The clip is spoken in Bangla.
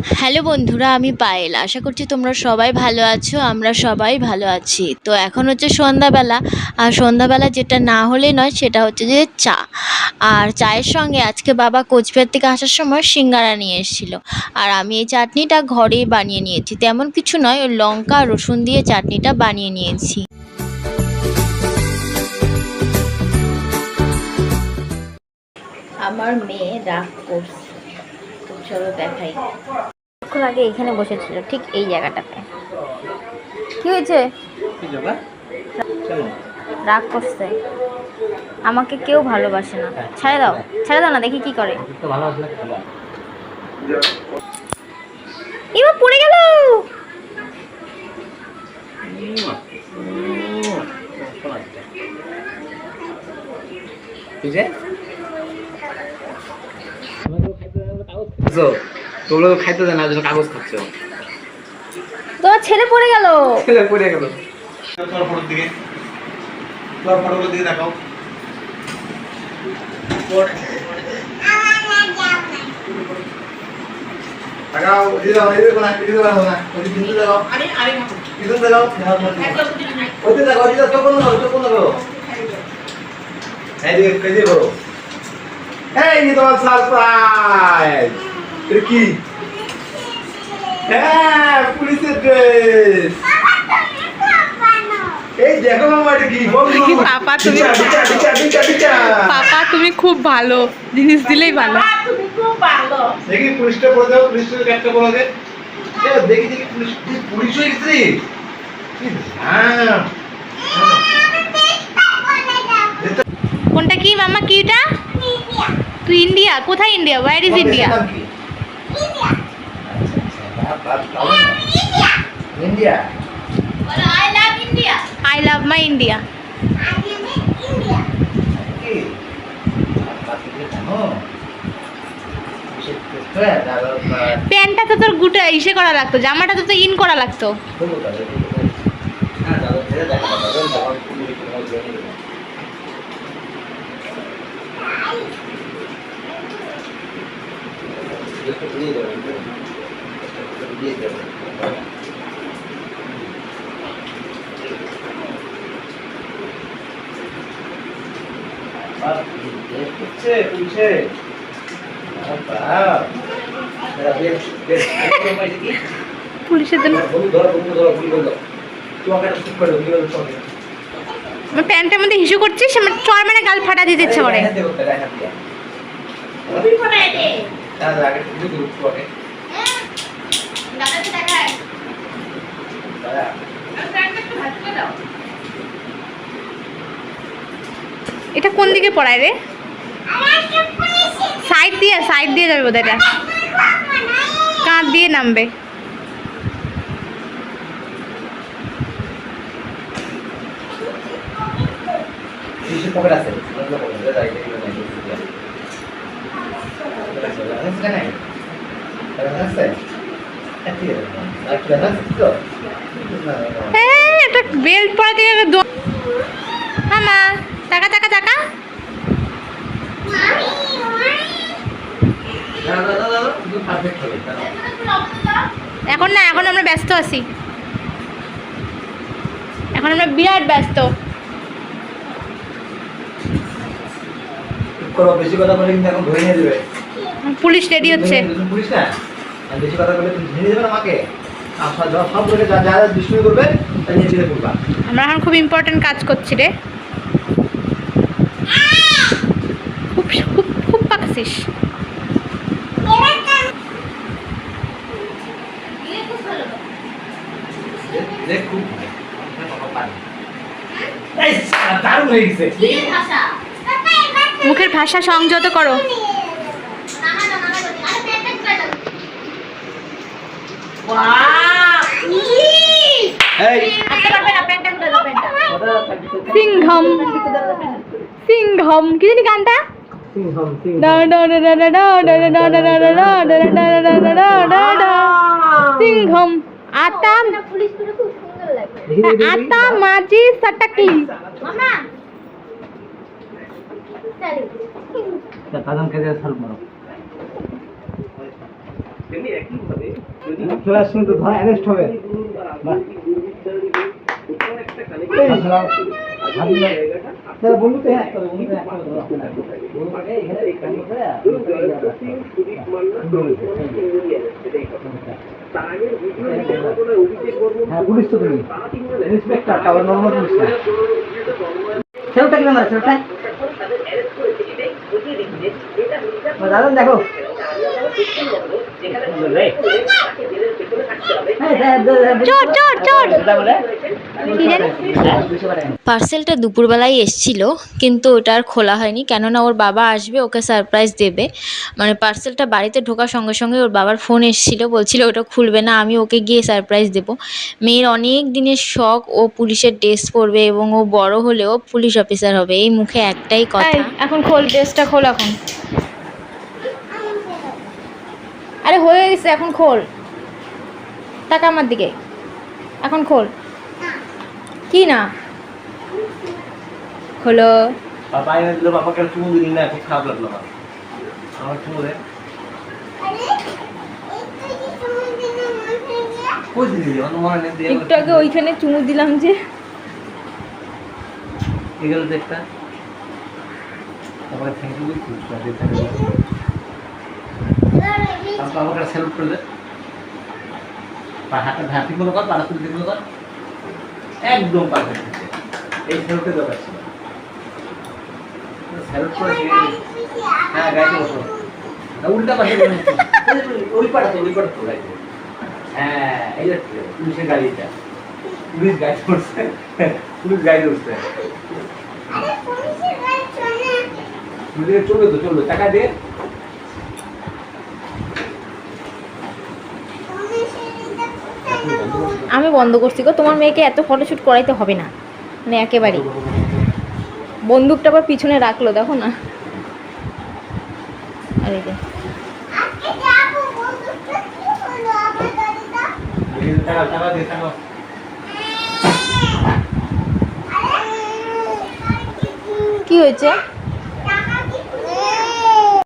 হ্যালো বন্ধুরা, আমি পায়েল। আশা করছি তোমরা সবাই ভালো আছো। আমরা সবাই ভালো আছি। তো এখন হচ্ছে সন্ধ্যাবেলা। আর সন্ধ্যাবেলা যেটা না হলেই নয় সেটা হচ্ছে যে চা। আর চায়ের সঙ্গে আজকে বাবা কোচবিহার থেকে আসার সময় সিঙ্গারা নিয়ে এসেছিলো। আর আমি এই চাটনিটা ঘরেই বানিয়ে নিয়েছি। তেমন কিছু নয়, ওই লঙ্কা আর রসুন দিয়ে চাটনিটা বানিয়ে নিয়েছি। আমার মেয়ে রাগ করছে, তো চলো দেখাই। কিছুক্ষণ আগে এখানে বসেছিল, ঠিক এই জায়গাটাতে। কি হয়েছে? রাগ করছে, আমাকে কেউ ভালোবাসে না। ছেড়ে দাও, ছেড়ে দাও না, দেখি কি করে। এবার পড়ে গেল। তোমরা তো খাইতে দেয় না, কাগজ খাচ্ছ। তোমার ছেলে পড়ে গেল। পড়ে গেল। তোমার ফটোর দিকে, তোমার ফটোগুলোর দিকে দেখাও। দেখাও, দিদি দাও, দিদি দাও না, দিদি দাও না, ওই দিদি দাও। আরে আরে দিদি দাও। ওই দিদি দাও, দিদি দাও, চোখ বন্ধ করো, চোখ বন্ধ করো। এই দিকে কেজি করো। এই নি তোমার সারপ্রাইজ। এটা কি? হ্যাঁ, পুলিশের ড্রেস। এই দেখো মামা, এটা কি? কি পাপা তুমি, পাপা তুমি খুব ভালো জিনিস দিলেই ভালো। তুমি খুব ভালো। দেখি পুলিশটা বলে দাও, পুলিশের ক্যাপটা বলে দে। দেখি দেখি পুলিশ, পুলিশ হয়ে গেছে। হ্যাঁ, কোনটা কি মামা? কি এটা? তুই ইন্ডিয়া? কোথায় India? Where is India? India. I love India. I love my India. প্যান্টটা তো তোর গুটা ইসে করা লাগতো, জামাটা তো ইন করা লাগতো। পুলিশের জন্য প্যান্টের মধ্যে হিসু করছিস, চর মানে গাল ফাটা দিতে ইচ্ছে করে। এটা কোন দিকে পড়ায় রে? সাইড দিয়ে যাবে বোধ, এটা কাঁধ দিয়ে নামবে। একটা বেল্ট পরা থেকে মামা টাকা টাকা টাকা। এখন না, এখন আমরা ব্যস্ত আছি, এখন আমরা বিরাট ব্যস্ত। বেশি কথা বলে কিন্তু এখন ধরে নিয়ে যাবে। পুলিশ রেডি হচ্ছে। পুলিশ না, বেশি কথা বলে তুমি ধরে যাবে আমাকে। সব বলে যা যা দুষ্টুমি করবে তা নিয়ে ছেড়ে পড়বা। আমরা এখন খুব ইম্পর্টেন্ট কাজ করছি রে। খুব খুব খুব পাকছিস। দেখ খুব দারুণ হয়ে গেছে। মুখের ভাষা সংযত করো। সিংহম সিংহম কি জানি গানটা? সিংহম আতা আতা মাঝি সটকলি। कदम कैसे सर मारो চলে আসছেন তো ধর অ্যারেস্ট হবে বন্ধু তো হ্যাঁ হ্যাঁ পুলিশ তো তুমি ইন্সপেক্টর আবার নর্মাল পুলিশ না সেলটা কিনা মারে সেলটা দাদা দেখো চোর চোর চোর কি জানি পার্সেলটা দুপুরবেলায় এসেছিল, কিন্তু ওটা আর খোলা হয়নি, কেননা ওর বাবা আসবে, ওকে সারপ্রাইজ দেবে। মানে পার্সেলটা বাড়িতে ঢোকার সঙ্গে সঙ্গে ওর বাবার ফোন এসেছিল, বলছিল ওটা খুলবে না, আমি ওকে গিয়ে সারপ্রাইজ দেবো। মেয়ের অনেক দিনের শখ ও পুলিশের ড্রেস পরবে এবং ও বড় হলেও পুলিশ অফিসার হবে, এই মুখে একটাই এই, কথা। এখন খোল, ড্রেসটা খোল এখন। আরে হয়ে গেছে, এখন খোল, টাকা আমার দিকে, এখন খোল। কি না খোলো। পাপা এনে দিল, পাপাকে চুমু দিলি না, খুব খারাপ লাগলো আমার। আমার চুমু দে। কই দিলি? আমার মনে নেই দিয়ে। একটু আগে ওইখানে চুমু দিলাম যে। এগুলো দেখতা। তারপরে থ্যাংক ইউ বলছি, তারপর আমাকে সেলফ করে দে। হাতে হাতি গুলো কর, পাড়া তুলে দিগুলো কর, একদম পারফেক্ট। এই সেলফে দরকার ছিল। সেলফ করে হ্যাঁ গাইতে বসো না, উল্টা পাশে ওই পাড়া তো গাইতে। হ্যাঁ এই যে পুলিশের গাড়িটা, পুলিশ গাইড করছে, পুলিশ গাইড করছে। চলবে তো চলবে, টাকা দিয়ে আমি বন্ধ করছি গো, তোমার মেয়েকে এত ফটোশ্যুট করাইতে হবে না, মানে একেবারে। বন্দুকটা আবার পিছনে রাখলো, দেখো না। আর এই যে টাকা দিয়ে টাকা। কি হয়েছে?